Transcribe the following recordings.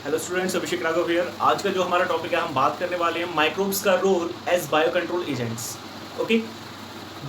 Hello students, Abhishek Raghav here. आज का जो हमारा टॉपिक है, हम बात करने वाले हैं माइक्रोब्स का role as bio control agents. Okay,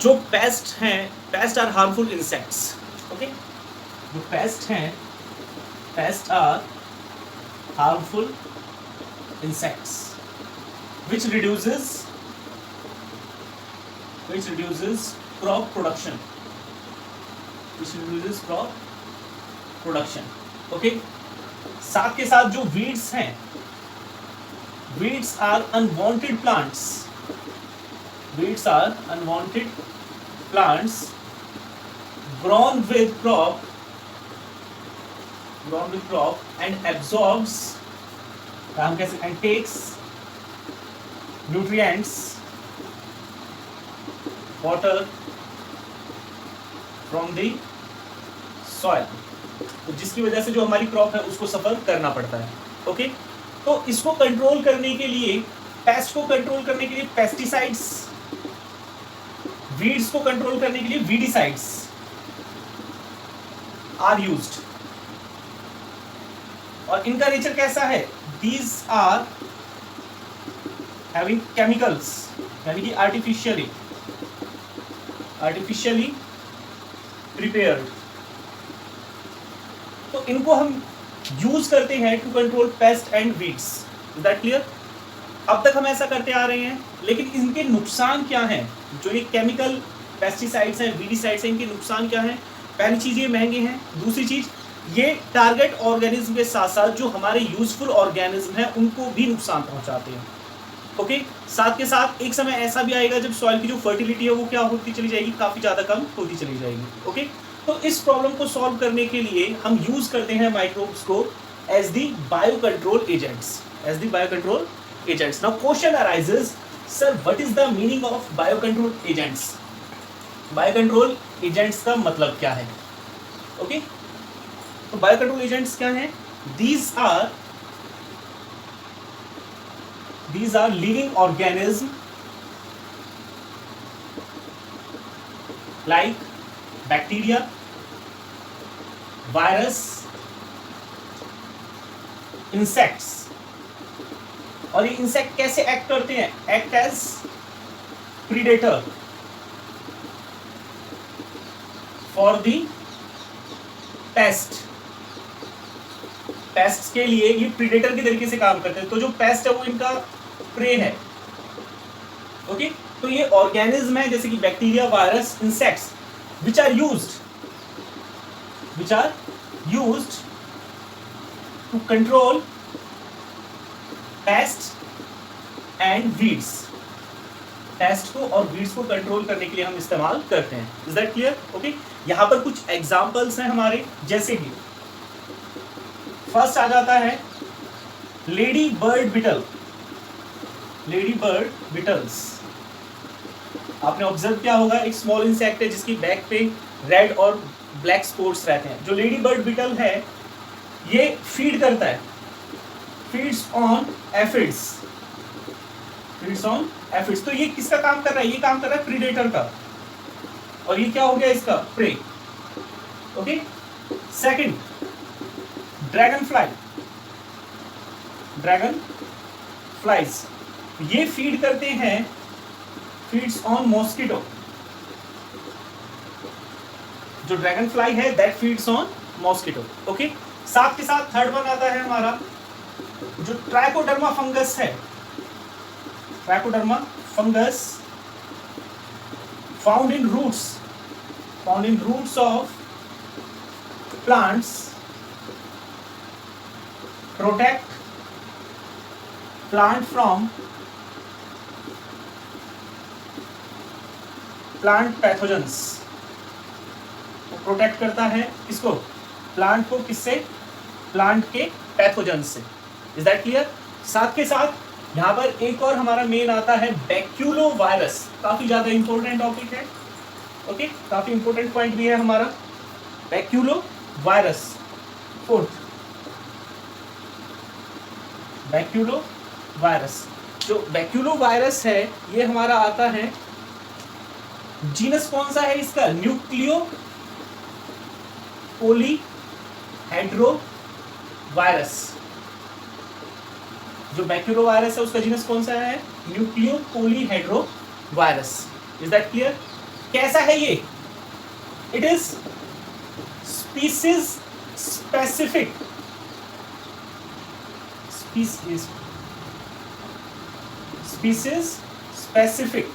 जो पेस्ट हैं, pest are harmful insects. Okay, जो पेस्ट हैं, pest are harmful insects which reduces crop production, okay. साथ के साथ जो वीड्स हैं, weeds are unwanted plants, grown with crop and absorbs, हम कैसे, and takes nutrients, water from the soil, तो जिसकी वजह से जो हमारी क्रॉप है उसको सफर करना पड़ता है। ओके, तो इसको कंट्रोल करने के लिए, पेस्ट को कंट्रोल करने के लिए पेस्टिसाइड्स, वीड्स को कंट्रोल करने के लिए वीडिसाइड्स आर यूज्ड। और इनका नेचर कैसा है? दीज आर हैविंग केमिकल्स, यानी कि आर्टिफिशियली प्रिपेयर्ड। तो इनको हम यूज करते हैं to control pest and weeds. Is that clear? अब तक हम ऐसा करते आ रहे हैं, लेकिन इनके नुकसान क्या हैं? जो ये केमिकल पेस्टिसाइड्स हैं, वीडिसाइड्स हैं, इनके नुकसान क्या हैं? पहली चीज, ये महंगे हैं। दूसरी चीज, ये टारगेट ऑर्गेनिज्म के साथ साथ जो हमारे यूजफुल ऑर्गेनिज्म हैं उनको भी नुकसान पहुंचाते हैं। ओके, साथ के साथ एक समय ऐसा भी आएगा जब सॉइल की जो फर्टिलिटी है वो क्या होती चली जाएगी, काफी ज्यादा कम होती चली जाएगी। ओके, तो इस प्रॉब्लम को सॉल्व करने के लिए हम यूज करते हैं माइक्रोब्स को as the bio control agents, now question arises, sir what is the meaning of bio control agents? Bio control agents का मतलब क्या है? ओके, तो बायो कंट्रोल एजेंट्स क्या हैं? These are living organism like bacteria, virus, insects। और ये insect कैसे एक्ट करते हैं? Act as predator for the pest. Pest के लिए ये प्रीडेटर के तरीके से काम करते हैं। तो जो पेस्ट है वो इनका प्रे है। ओके, तो ये ऑर्गेनिज्म है जैसे कि bacteria, virus, insects which are used to control pests and weeds। Paste को और वीड्स को कंट्रोल करने के लिए हम इस्तेमाल करते हैं। Is that clear? ओके, यहां पर कुछ एग्जांपल्स हैं हमारे, जैसे कि फर्स्ट आ जाता है लेडी बर्ड बिटल्स। आपने ऑब्जर्व किया होगा, एक स्मॉल इंसेक्ट है जिसकी बैक पे रेड और ब्लैक स्पॉट्स रहते हैं। जो लेडी बर्ड बिटल है ये फीड करता है, फीड्स ऑन एफिड्स। तो ये किसका काम कर रहा है? ये काम कर रहा है प्रीडेटर का, और ये क्या हो गया इसका? Prey. Okay, second, dragon flies, ये फीड करते हैं, फीड्स ऑन मॉस्किटो। जो ड्रैगन फ्लाई है that feeds on mosquito. Okay, साथ के साथ थर्ड वन आता है हमारा जो ट्राइकोडर्मा फंगस है। Trichoderma fungus found in roots of plants, protect plant from plant pathogens. वो प्रोटेक्ट करता है इसको, प्लांट को, किससे? प्लांट के पैथोजेंस से। Is that clear? साथ के साथ यहाँ पर एक और हमारा मेन आता है बैक्यूलो वायरस। काफी ज्यादा इंपॉर्टेंट टॉपिक है। ओके, काफी इंपॉर्टेंट पॉइंट भी है हमारा baculovirus. Fourth, baculovirus. जो बैक्यूलो वायरस है ये हमारा आता है, जीनस कौन सा है इसका? न्यूक्लियो पोली हेड्रो वायरस। जो बैक्टीरियोवायरस है उसका जीनस कौन सा है? न्यूक्लियोपोलीहेड्रोवायरस। Is that clear? कैसा है ये? It is species specific, species specific,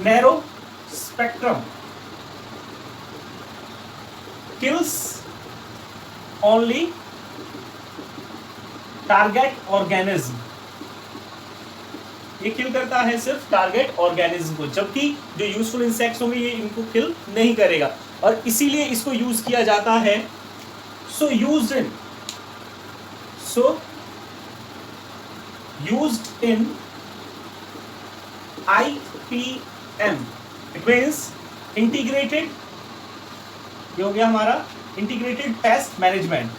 narrow spectrum, kills only target organism। ये किल करता है सिर्फ टारगेट ऑर्गेनिज्म को, जबकि जो यूजफुल इंसेक्ट्स होंगे ये इनको किल नहीं करेगा, और इसीलिए इसको यूज किया जाता है। So used in IPM, it means integrated, ये हो गया हमारा integrated pest management,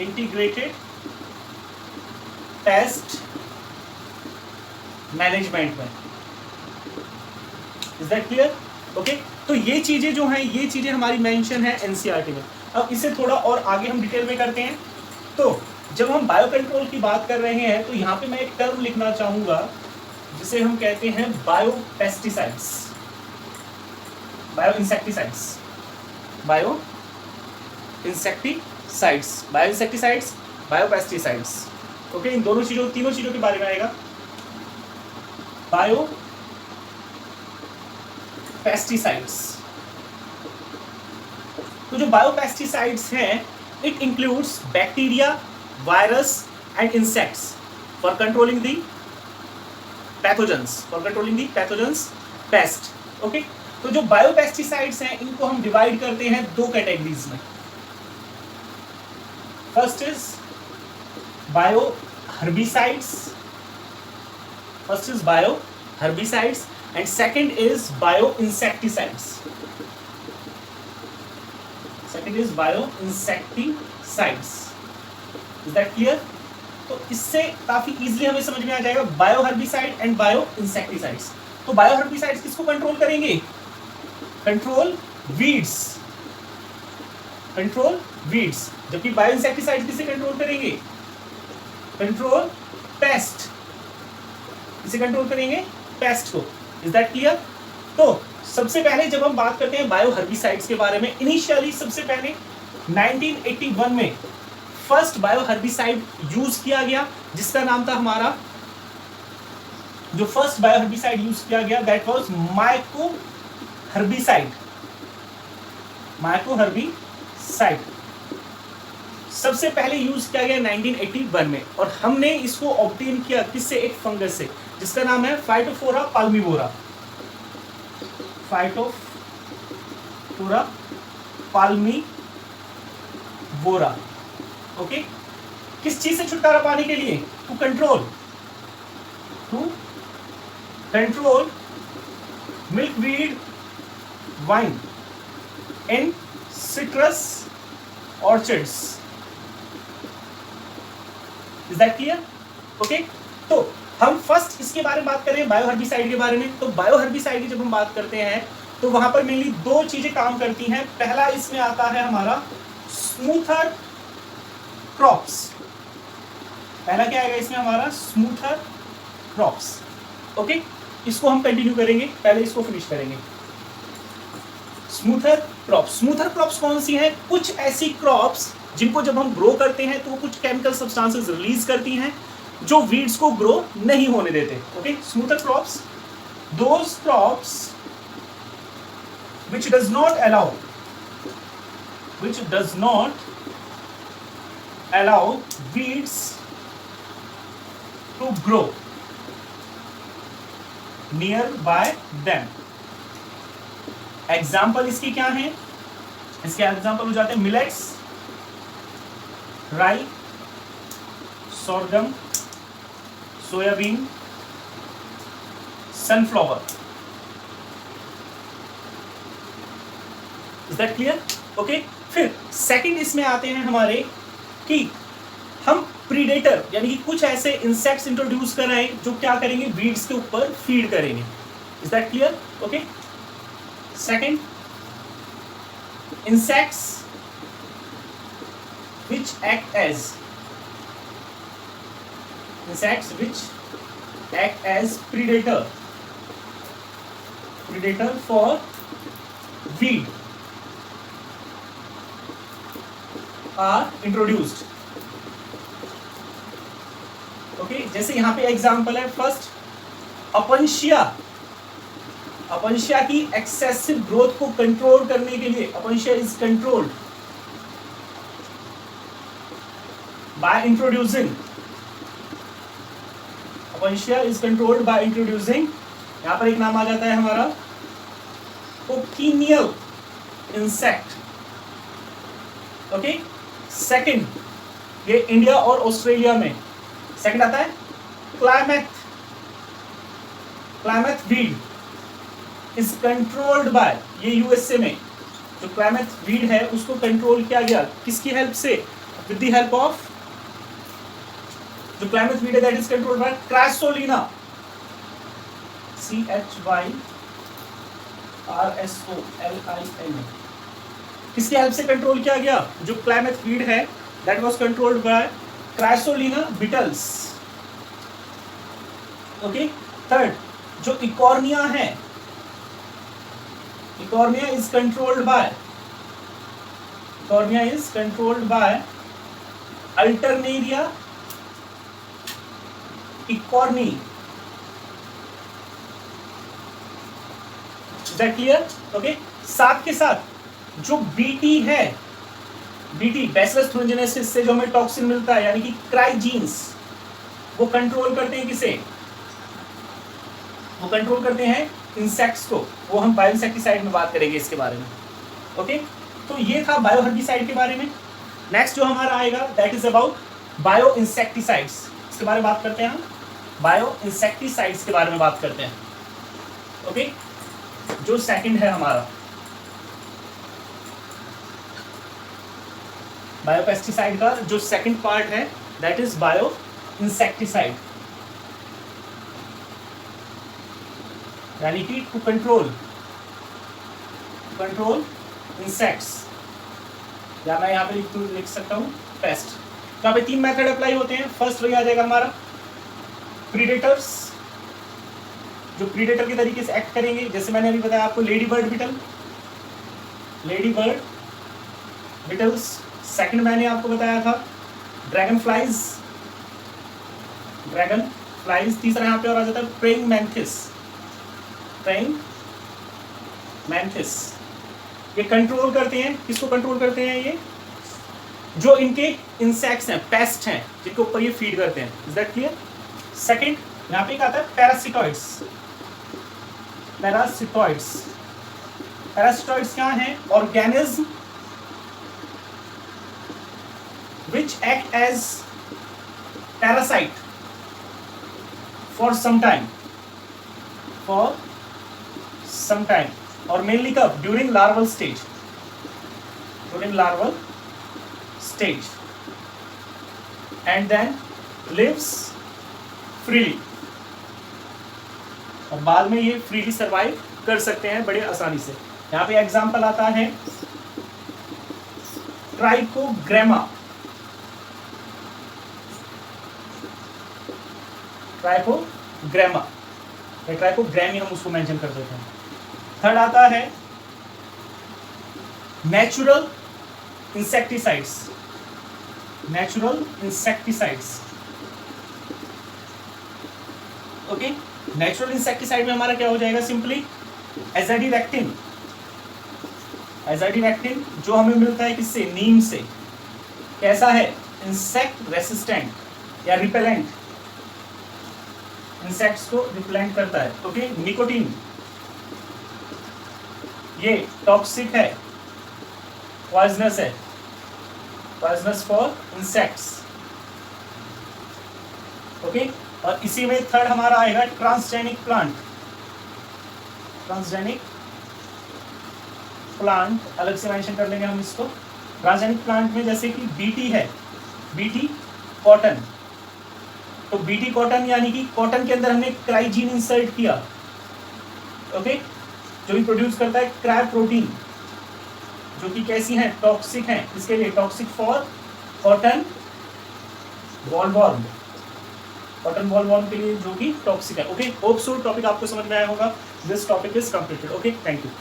integrated pest management में। Is that clear? ओके, तो ये चीजें जो हैं, ये चीजें हमारी मेंशन है एनसीईआरटी में। अब इसे थोड़ा और आगे हम डिटेल में करते हैं। तो जब हम बायो कंट्रोल की बात कर रहे हैं तो यहाँ पे मैं एक टर्म लिखना चाहूंगा जिसे हम कहते हैं bio pesticides, bio insecticides, bio insecticides, bio insecticides, bio pesticides. Okay, इन दोनों चीजों, तीनों चीजों के बारे में आएगा। बायो पेस्टिसाइड्स, तो जो बायो पेस्टिसाइड्स हैं, it includes bacteria, virus and insects for controlling the pathogens, pest। Okay, तो जो बायोपेस्टिसाइड्स हैं इनको हम डिवाइड करते हैं दो कैटेगरीज में। First is bio herbicides, and second is bio insecticides, is that clear? तो इससे काफी इजीली हमें समझ में आ जाएगा bio herbicide and bio insecticides. तो बायो हर्बिसाइड्स किसको कंट्रोल करेंगे? कंट्रोल वीड्स, जबकि बायो इंसेक्टिसाइड किसे कंट्रोल करेंगे? कंट्रोल पेस्ट, किसे कंट्रोल करेंगे? पेस्ट को। Is that clear? तो सबसे पहले जब हम बात करते हैं बायो हर्बिसाइड्स के बारे में, इनिशियली सबसे पहले 1981 में फर्स्ट बायो हर्बिसाइड यूज किया गया, जिसका नाम था हमारा, जो फर्स्ट बायो हर्बिसाइड यूज किया गया दैट वाज माइको हर्बिसाइड। सबसे पहले यूज किया गया 1981 में, और हमने इसको ऑब्टेन किया किससे? एक फंगस से जिसका नाम है फाइटोफोरा पाल्मीवोरा। ओके, किस चीज से छुटकारा पाने के लिए? To control milkweed vine in citrus orchards. Is that clear? Okay, तो हम फर्स्ट इसके बारे में बात करें बायो हर्बिसाइड के बारे में। तो बायो हर्बिसाइड की जब हम बात करते हैं तो वहां पर मेनली दो चीजें काम करती हैं। पहला इसमें आता है हमारा स्मूथर क्रॉप्स। पहला क्या आएगा इसमें? हमारा स्मूथर क्रॉप्स। ओके, इसको हम कंटिन्यू करेंगे, पहले इसको फिनिश करेंगे। स्मूथर क्रॉप्स कौन सी हैं? कुछ ऐसी क्रॉप्स जिनको जब हम ग्रो करते हैं तो वो कुछ केमिकल सब्सटेंसेस रिलीज करती हैं जो वीड्स को ग्रो नहीं होने देते। Okay, smoother crops, those crops which does not allow weeds to grow nearby them। Example इसकी क्या है? इसके एग्जाम्पल हो जाते हैं millets, rye, sorghum, soybean, sunflower. Is that clear? Okay, फिर सेकंड इसमें आते हैं हमारे कि हम प्रीडेटर यानी कि कुछ ऐसे इंसेक्ट्स इंट्रोड्यूस कर रहे हैं जो क्या करेंगे? वीड्स के ऊपर फीड करेंगे। Is that clear? Okay, second, insects which act as insects which act as predator for weed are introduced. Okay जैसे यहाँ पे एग्जांपल है फर्स्ट अपंशिया की एक्सेसिव ग्रोथ को कंट्रोल करने के लिए अपंशिया इज कंट्रोल्ड बाय इंट्रोड्यूसिंग यहां पर एक नाम आ जाता है हमारा कोकिनियल इंसेक्ट. ओके सेकंड ये इंडिया और ऑस्ट्रेलिया में सेकंड आता है क्लाइमेथ वीड इज कंट्रोल्ड बाय, ये यूएसए में जो क्लाइमेथ वीड है उसको कंट्रोल किया गया किसकी हेल्प से, विद द हेल्प ऑफ जो क्लाइमेथ वीड है that is controlled by Chrysolina CHYRSOLINA. किसकी हेल्प से कंट्रोल किया गया, जो क्लाइमेथ वीड है that was controlled by Chrysolina beetles. Okay third जो इकॉर्निया है, Eichhornia is controlled by Alternaria eichhorniae. Is that clear? Okay साथ के साथ जो बीटी है, बीटी बैसिलस थ्रुइंजिनेसिस से जो हमें टॉक्सिन मिलता है यानी कि क्राइजीन्स, वो कंट्रोल करते हैं किसे, वो कंट्रोल करते हैं इंसेक्ट्स को. वो हम बायोइंसेक्टिसाइड में बात करेंगे इसके बारे में. ओके तो ये था बायोहर्बिसाइड के बारे में. नेक्स्ट जो हमारा आएगा दैट इज अबाउट बायोइंसेक्टिसाइड्स. इसके बारे में बात करते हैं हम, बायोइंसेक्टिसाइड्स के बारे में बात करते हैं. ओके जो सेकंड है हमारा बायोपेस्टिसाइड का जो सेकंड पार्ट है दैट इज बायोइंसेक्टिसाइड, यानी कि टू कंट्रोल इंसेक्ट्स, या मैं यहाँ पे लिख सकता हूँ पेस्ट. तो यहाँ पे 3 मेथड अप्लाई होते हैं. फर्स्ट वही आ जाएगा हमारा प्रीडेटर्स, जो प्रीडेटर के तरीके से एक्ट करेंगे. जैसे मैंने अभी बताया आपको लेडी बर्ड बिटल्स. सेकंड मैंने आपको बताया था ड्रैगन फ्लाइज. तीसरा यहाँ पे और आ जाता है प्रेइंग मैंथिस. ये कंट्रोल करते हैं, किसको कंट्रोल करते हैं, ये जो इनके इंसेक्ट्स हैं, पेस्ट हैं, जिनके ऊपर ये फीड करते हैं. Is that clear? सेकंड यहाँ पे एक आता है पैरासिटॉइड्स क्या हैं, organism which act as parasite for some time और mainly कब, during larval stage and then lives freely, और बाद में ये freely survive कर सकते हैं बड़े आसानी से. यहाँ पे एग्जाम्पल आता है ट्राइकोग्रामा ट्राइकोग्रामी हम उसको मेंशन कर देते हैं. थर्ड आता है natural insecticides. Okay natural insecticide में हमारा क्या हो जाएगा, सिंपली एजाडिरेक्टिन जो हमें मिलता है किससे, नीम से. कैसा है, इंसेक्ट रेसिस्टेंट या रिपेलेंट, इंसेक्ट्स को रिपेलेंट करता है. ओके निकोटीन ये टॉक्सिक है, पॉइजनस फॉर इंसेक्ट्स. ओके और इसी में थर्ड हमारा आएगा ट्रांसजेनिक प्लांट अलग से मेंशन कर लेंगे हम इसको. ट्रांसजेनिक प्लांट में जैसे कि बीटी है, बीटी कॉटन. तो बीटी कॉटन यानी कि कॉटन के अंदर हमने क्राइजीन इंसर्ट किया. ओके जो भी प्रोड्यूस करता है क्राई प्रोटीन, जो कि कैसी हैं, टॉक्सिक हैं. इसके लिए toxic for cotton bollworm. Cotton bollworm के लिए जो कि टॉक्सिक है। ओके, होप सो टॉपिक आपको समझ में आया होगा। This topic is completed. Okay, thank you.